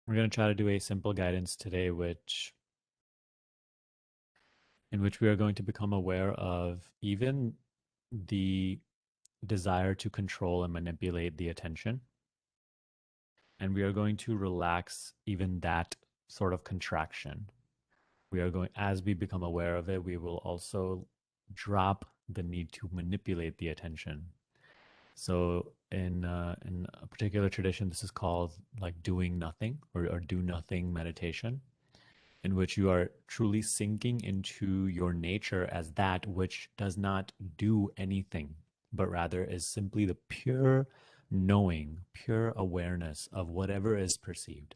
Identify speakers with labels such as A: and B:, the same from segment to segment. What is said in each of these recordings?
A: We're going to try to do a simple guidance today, in which we are going to become aware of even the desire to control and manipulate the attention. And we are going to relax even that sort of contraction. We are going, as we become aware of it, we will also drop the need to manipulate the attention. So in a particular tradition, this is called like doing nothing or do nothing meditation, in which you are truly sinking into your nature as that which does not do anything, but rather is simply the pure knowing, pure awareness of whatever is perceived.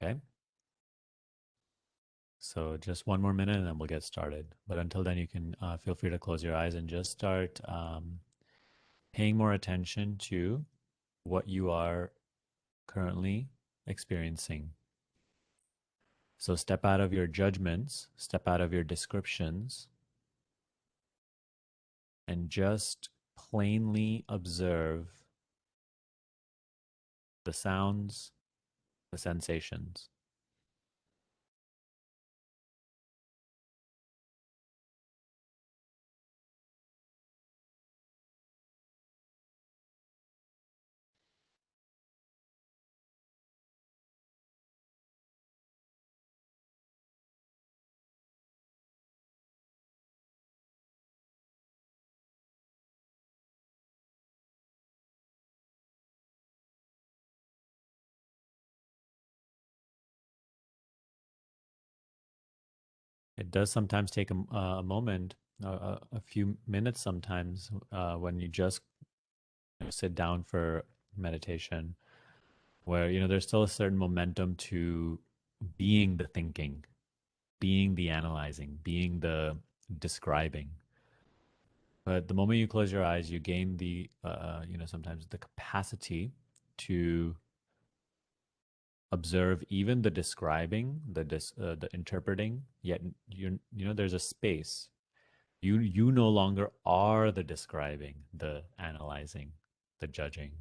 A: Okay. So just one more minute and then we'll get started. But until then, you can feel free to close your eyes and just start paying more attention to what you are currently experiencing. So step out of your judgments, step out of your descriptions, and just plainly observe the sounds, the sensations. It does sometimes take a moment, a few minutes sometimes, when you just sit down for meditation, where there's still a certain momentum to being the thinking, being the analyzing, being the describing. But the moment you close your eyes, you gain the sometimes the capacity to observe even the describing, the interpreting. Yet there's a space. You no longer are the describing, the analyzing, the judging.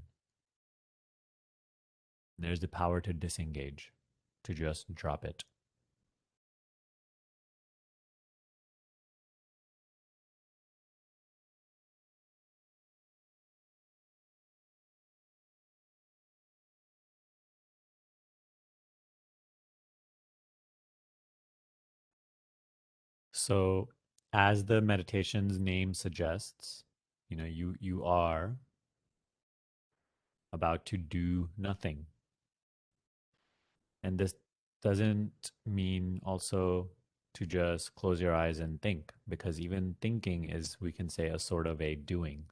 A: There's the power to disengage, to just drop it. So, as the meditation's name suggests, you are about to do nothing. And this doesn't mean also to just close your eyes and think, because even thinking is, we can say, a sort of a doing.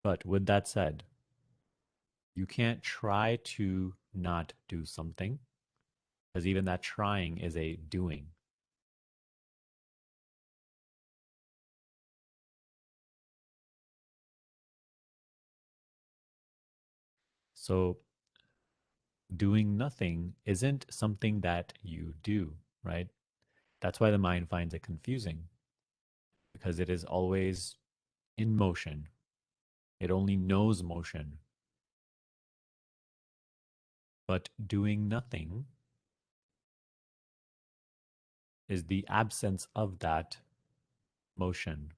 A: But with that said, you can't try to not do something, because even that trying is a doing. So doing nothing isn't something that you do, right? That's why the mind finds it confusing, because it is always in motion. It only knows motion. But doing nothing is the absence of that motion,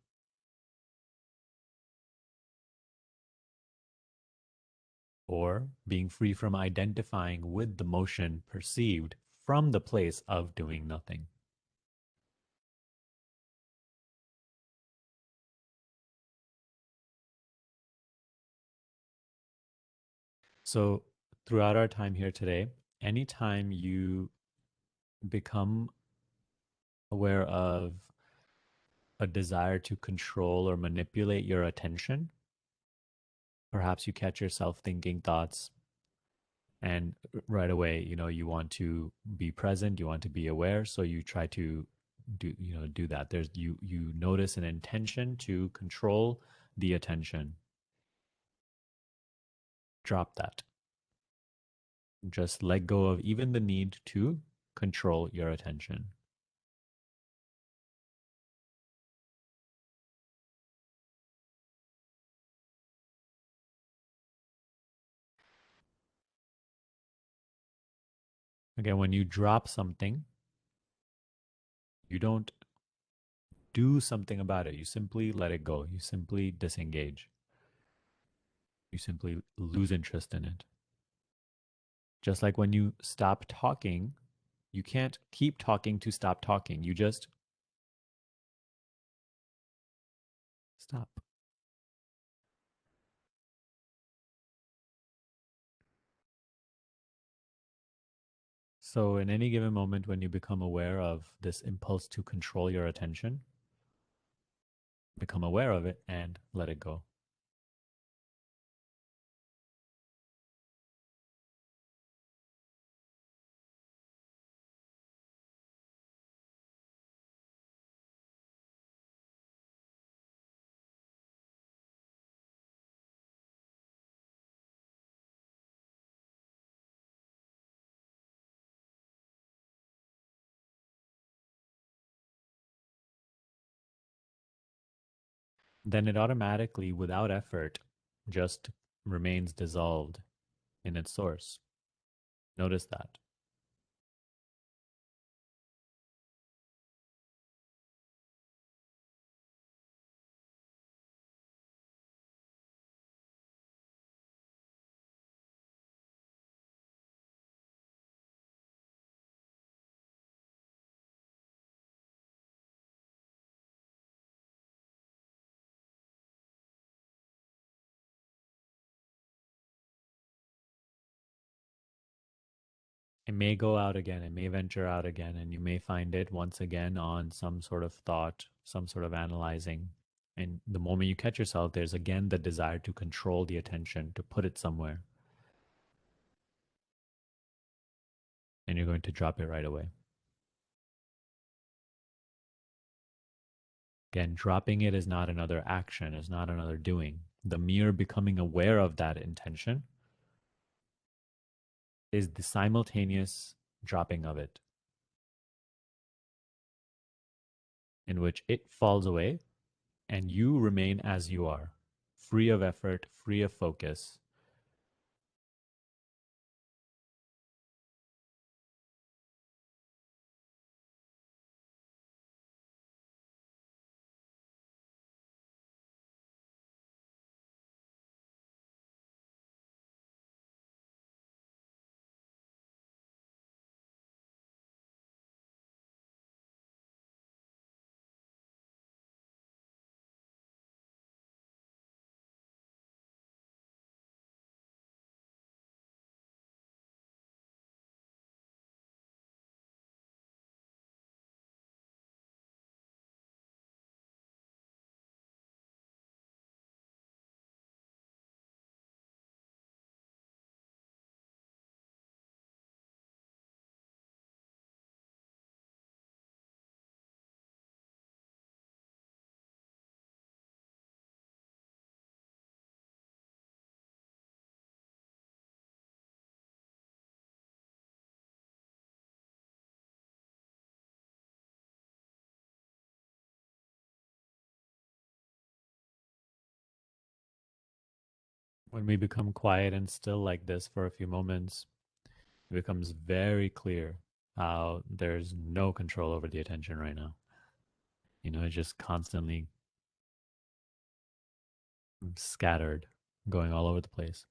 A: or being free from identifying with the motion perceived from the place of doing nothing. So, throughout our time here today, anytime you become aware of a desire to control or manipulate your attention, perhaps you catch yourself thinking thoughts, and right away, you want to be present, you want to be aware, so you try to do that. You notice an intention to control the attention. Drop that. Just let go of even the need to control your attention. Again, when you drop something, you don't do something about it. You simply let it go. You simply disengage. You simply lose interest in it. Just like when you stop talking, you can't keep talking to stop talking. You just stop. So, in any given moment, when you become aware of this impulse to control your attention, become aware of it and let it go. Then it automatically, without effort, just remains dissolved in its source. Notice that. It may go out again, it may venture out again, and you may find it once again on some sort of thought, some sort of analyzing. And the moment you catch yourself, there's again the desire to control the attention, to put it somewhere, and you're going to drop it right away. Again, dropping it is not another action, is not another doing. The mere becoming aware of that intention is the simultaneous dropping of it, in which it falls away and you remain as you are, free of effort, free of focus. When we become quiet and still like this for a few moments, it becomes very clear how there's no control over the attention right now. It's just constantly scattered, going all over the place.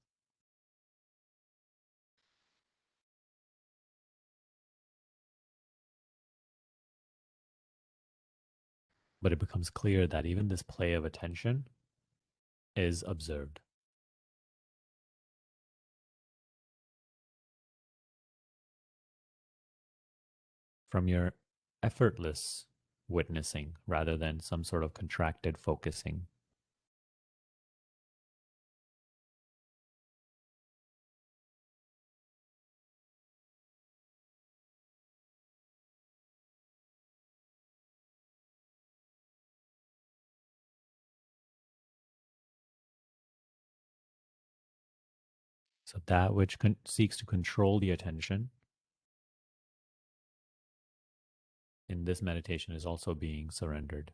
A: But it becomes clear that even this play of attention is observed from your effortless witnessing rather than some sort of contracted focusing. So that which seeks to control the attention in this meditation is also being surrendered.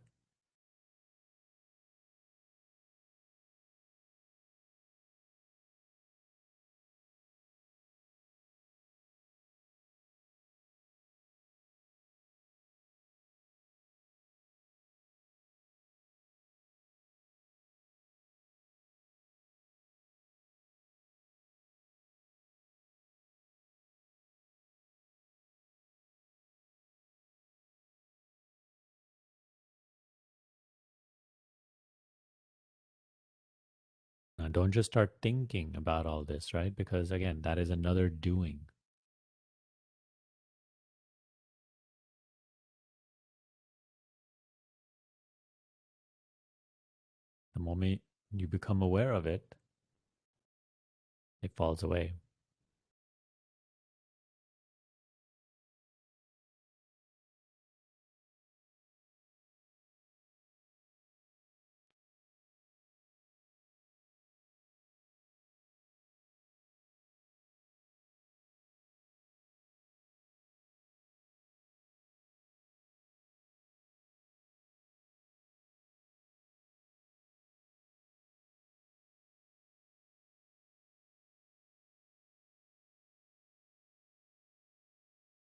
A: Don't just start thinking about all this, right? Because again, that is another doing. The moment you become aware of it, it falls away.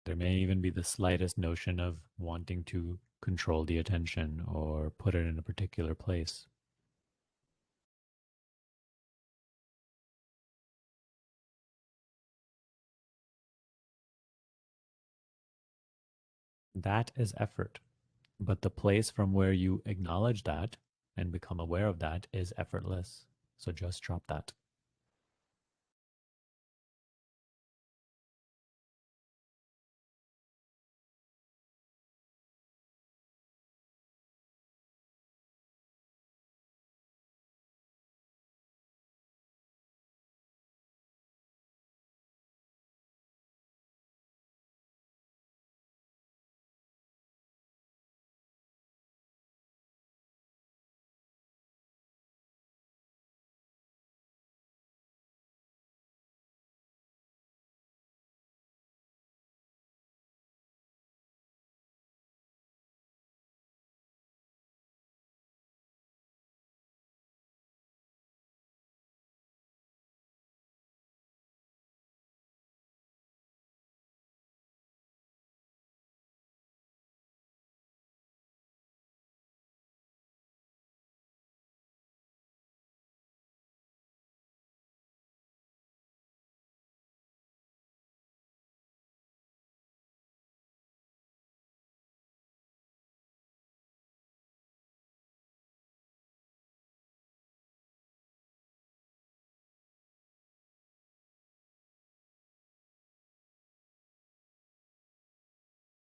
A: There may even be the slightest notion of wanting to control the attention or put it in a particular place. That is effort. But the place from where you acknowledge that and become aware of that is effortless. So just drop that.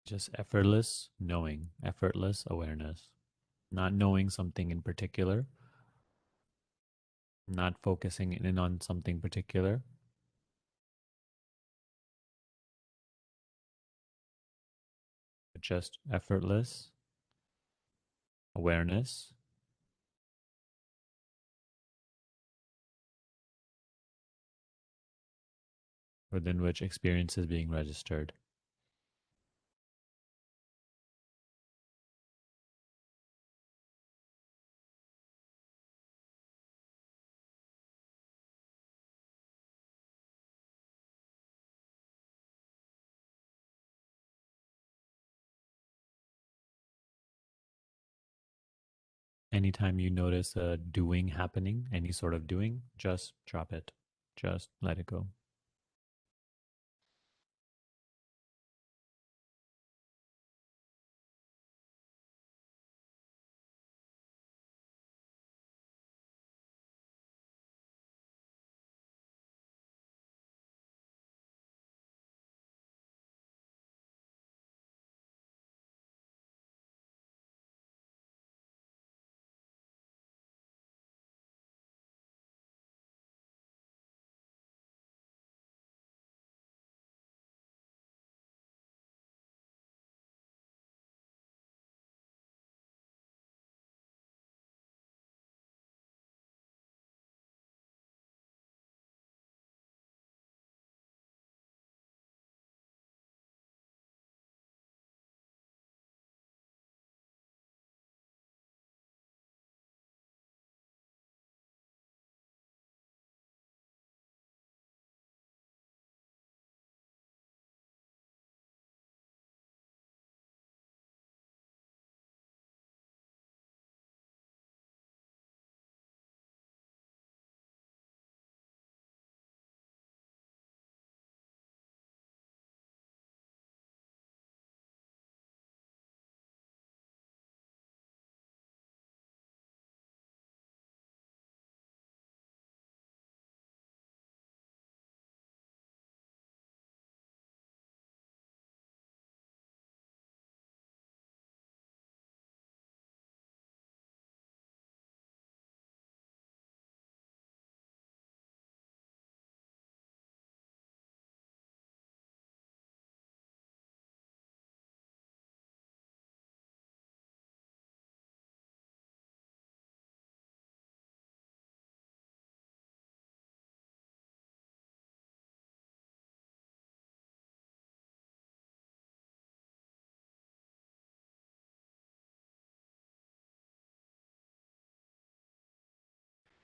A: Just effortless knowing, effortless awareness. Not knowing something in particular, not focusing in on something particular, but just effortless awareness within which experience is being registered. Anytime you notice a doing happening, any sort of doing, just drop it. Just let it go.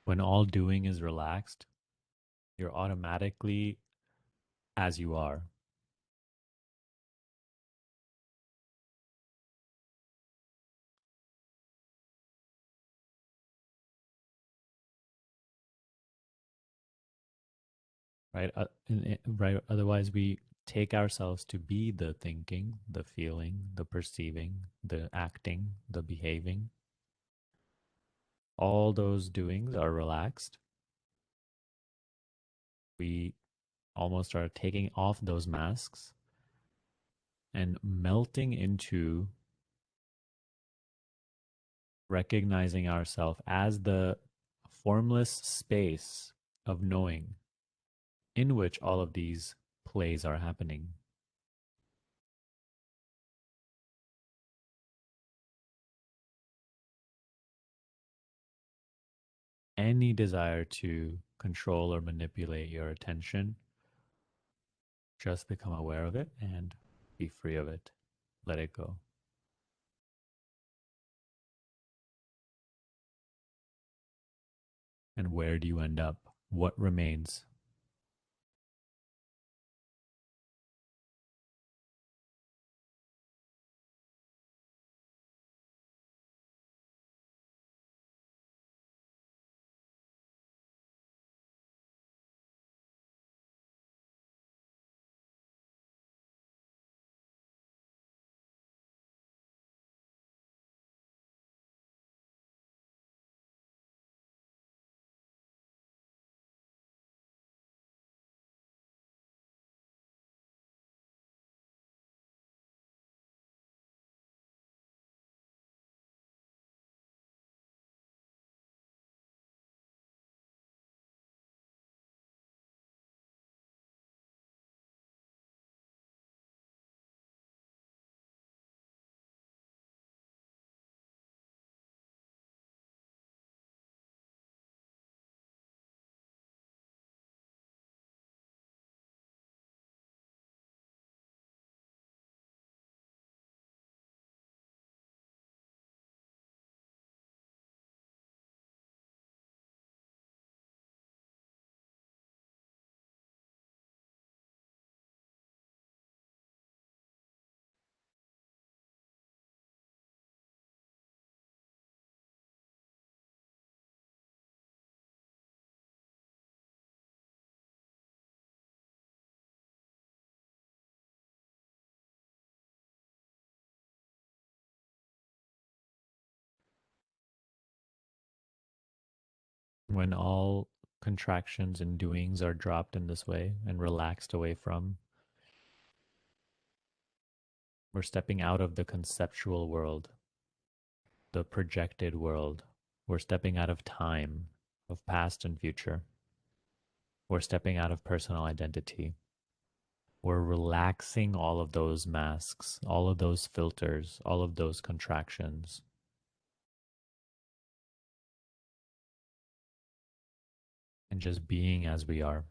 A: When all doing is relaxed, you're automatically as you are, right? Right. Otherwise, we take ourselves to be the thinking, the feeling, the perceiving, the acting, the behaving. All those doings are relaxed. We almost are taking off those masks and melting into recognizing ourselves as the formless space of knowing in which all of these plays are happening. Any desire to control or manipulate your attention, just become aware of it and be free of it. Let it go. And where do you end up? What remains? When all contractions and doings are dropped in this way and relaxed away from, we're stepping out of the conceptual world, the projected world. We're stepping out of time, of past and future. We're stepping out of personal identity. We're relaxing all of those masks, all of those filters, all of those contractions, and just being as we are.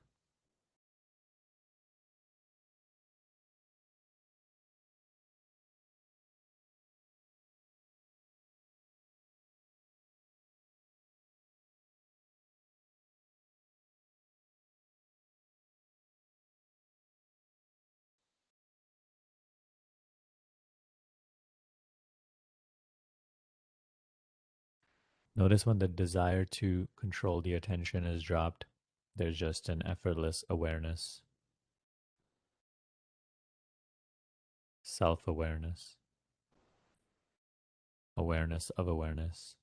A: Notice when the desire to control the attention is dropped, there's just an effortless awareness, self awareness, awareness of awareness.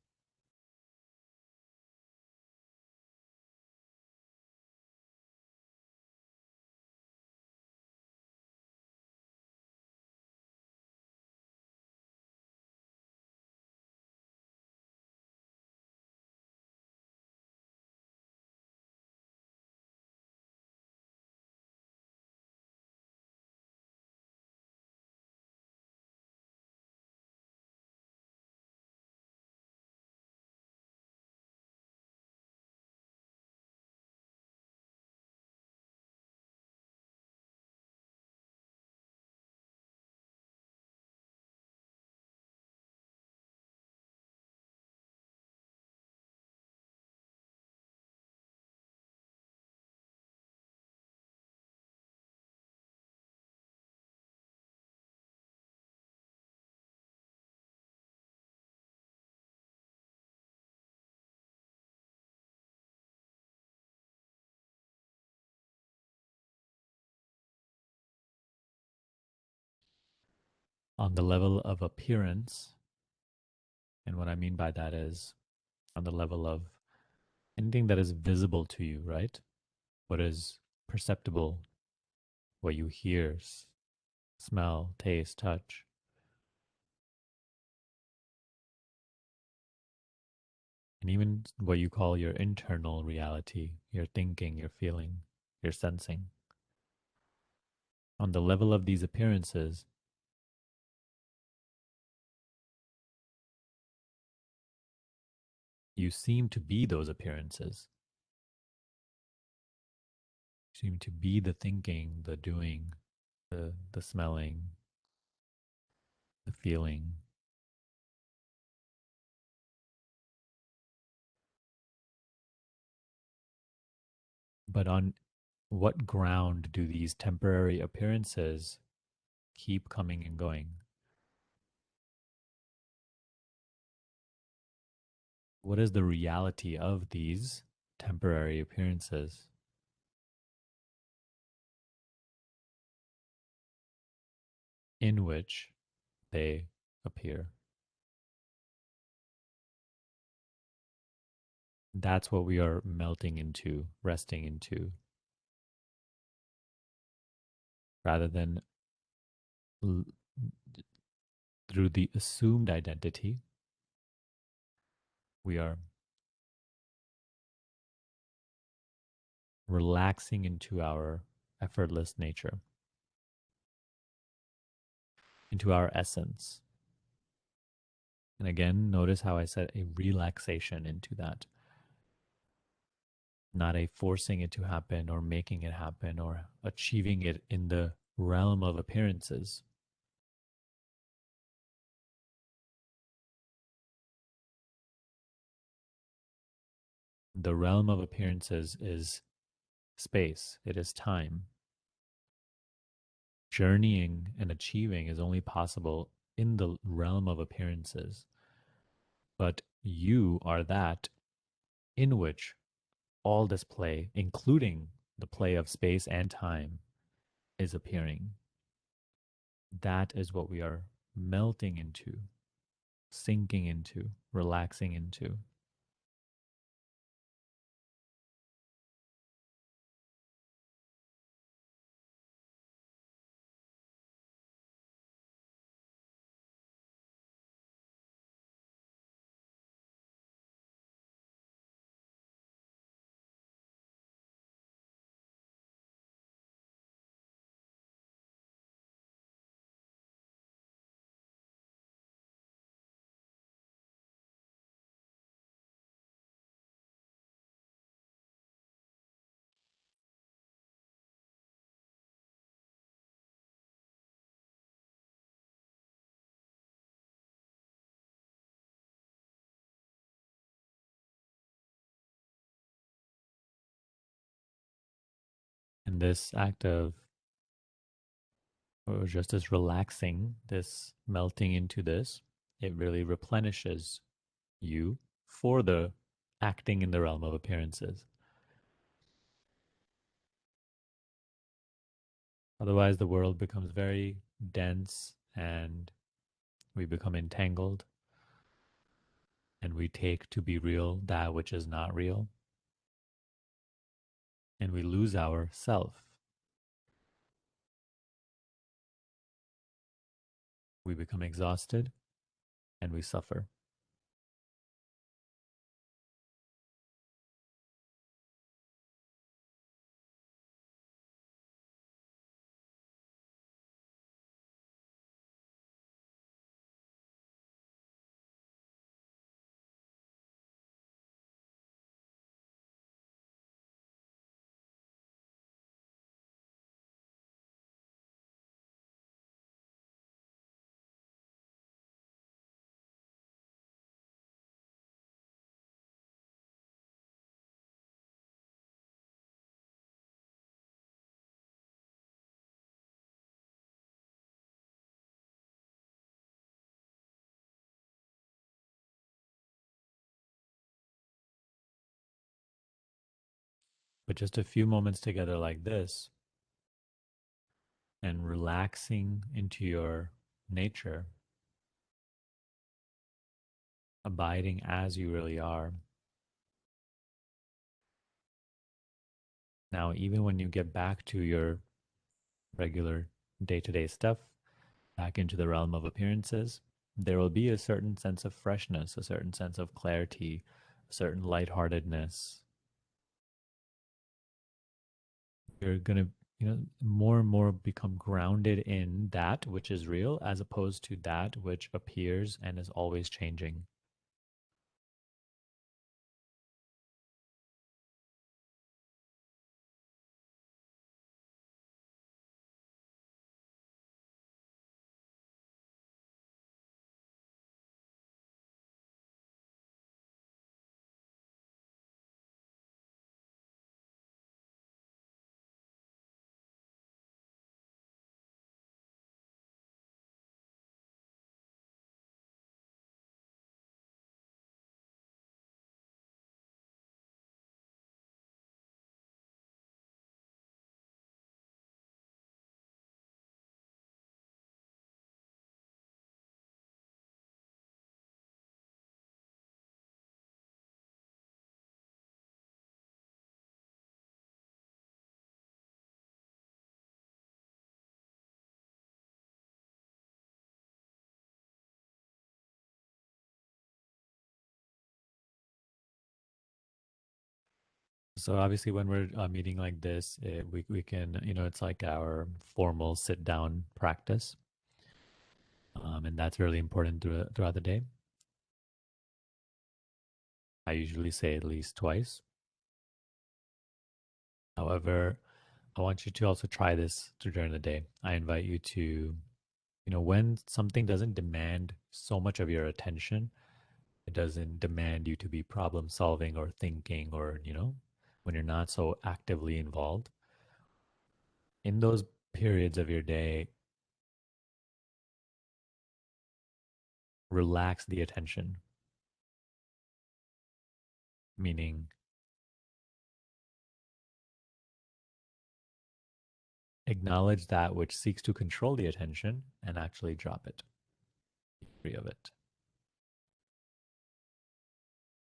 A: On the level of appearance, and what I mean by that is on the level of anything that is visible to you, right? What is perceptible, what you hear, smell, taste, touch, and even what you call your internal reality, your thinking, your feeling, your sensing. On the level of these appearances, you seem to be those appearances. You seem to be the thinking, the doing, the smelling, the feeling. But on what ground do these temporary appearances keep coming and going? What is the reality of these temporary appearances in which they appear? That's what we are melting into, resting into, rather than l- through the assumed identity, we are relaxing into our effortless nature, into our essence. And again, notice how I said a relaxation into that, not a forcing it to happen or making it happen or achieving it in the realm of appearances. The realm of appearances is space, it is time. Journeying and achieving is only possible in the realm of appearances. But you are that in which all this play, including the play of space and time, is appearing. That is what we are melting into, sinking into, relaxing into. And this act of, or just as relaxing, this melting into this, it really replenishes you for the acting in the realm of appearances. Otherwise, the world becomes very dense and we become entangled and we take to be real that which is not real and we lose our self. We become exhausted and we suffer. But just a few moments together like this and relaxing into your nature, abiding as you really are. Now, even when you get back to your regular day to day stuff, back into the realm of appearances, there will be a certain sense of freshness, a certain sense of clarity, a certain lightheartedness. You're going to, more and more become grounded in that which is real as opposed to that which appears and is always changing. So obviously, when we're meeting like this, we can, it's like our formal sit down practice, and that's really important throughout the day. I usually say at least twice. However, I want you to also try this during the day. I invite you to, when something doesn't demand so much of your attention, it doesn't demand you to be problem solving or thinking or, when you're not so actively involved in those periods of your day, relax the attention, meaning acknowledge that which seeks to control the attention and actually drop it, be free of it,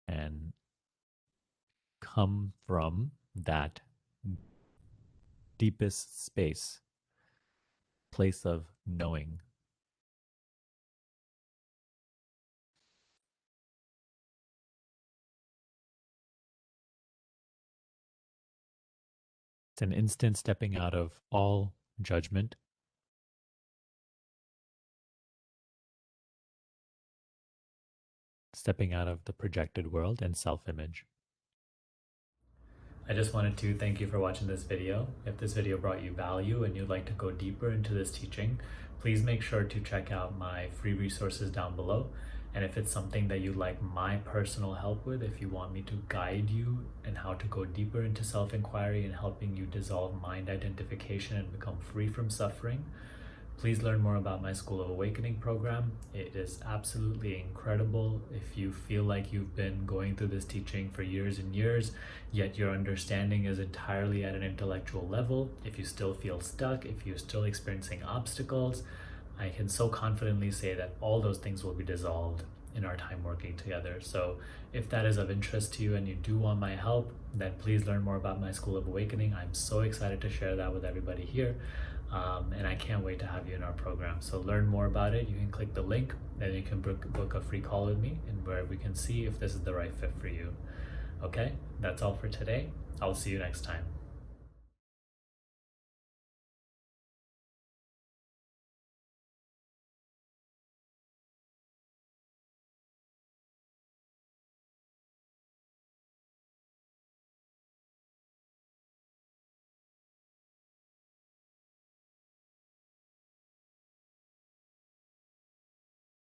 A: and come from that deepest space, place of knowing. It's an instant stepping out of all judgment, stepping out of the projected world and self image. I just wanted to thank you for watching this video. If this video brought you value and you'd like to go deeper into this teaching, please make sure to check out my free resources down below. And if it's something that you'd like my personal help with, if you want me to guide you and how to go deeper into self-inquiry and helping you dissolve mind identification and become free from suffering, please learn more about my School of Awakening program. It is absolutely incredible. If you feel like you've been going through this teaching for years and years, yet your understanding is entirely at an intellectual level, if you still feel stuck, if you're still experiencing obstacles, I can so confidently say that all those things will be dissolved in our time working together. So if that is of interest to you and you do want my help, then please learn more about my School of Awakening. I'm so excited to share that with everybody here. And I can't wait to have you in our program. So learn more about it. You can click the link, then you can book a free call with me and where we can see if this is the right fit for you. Okay, that's all for today. I'll see you next time.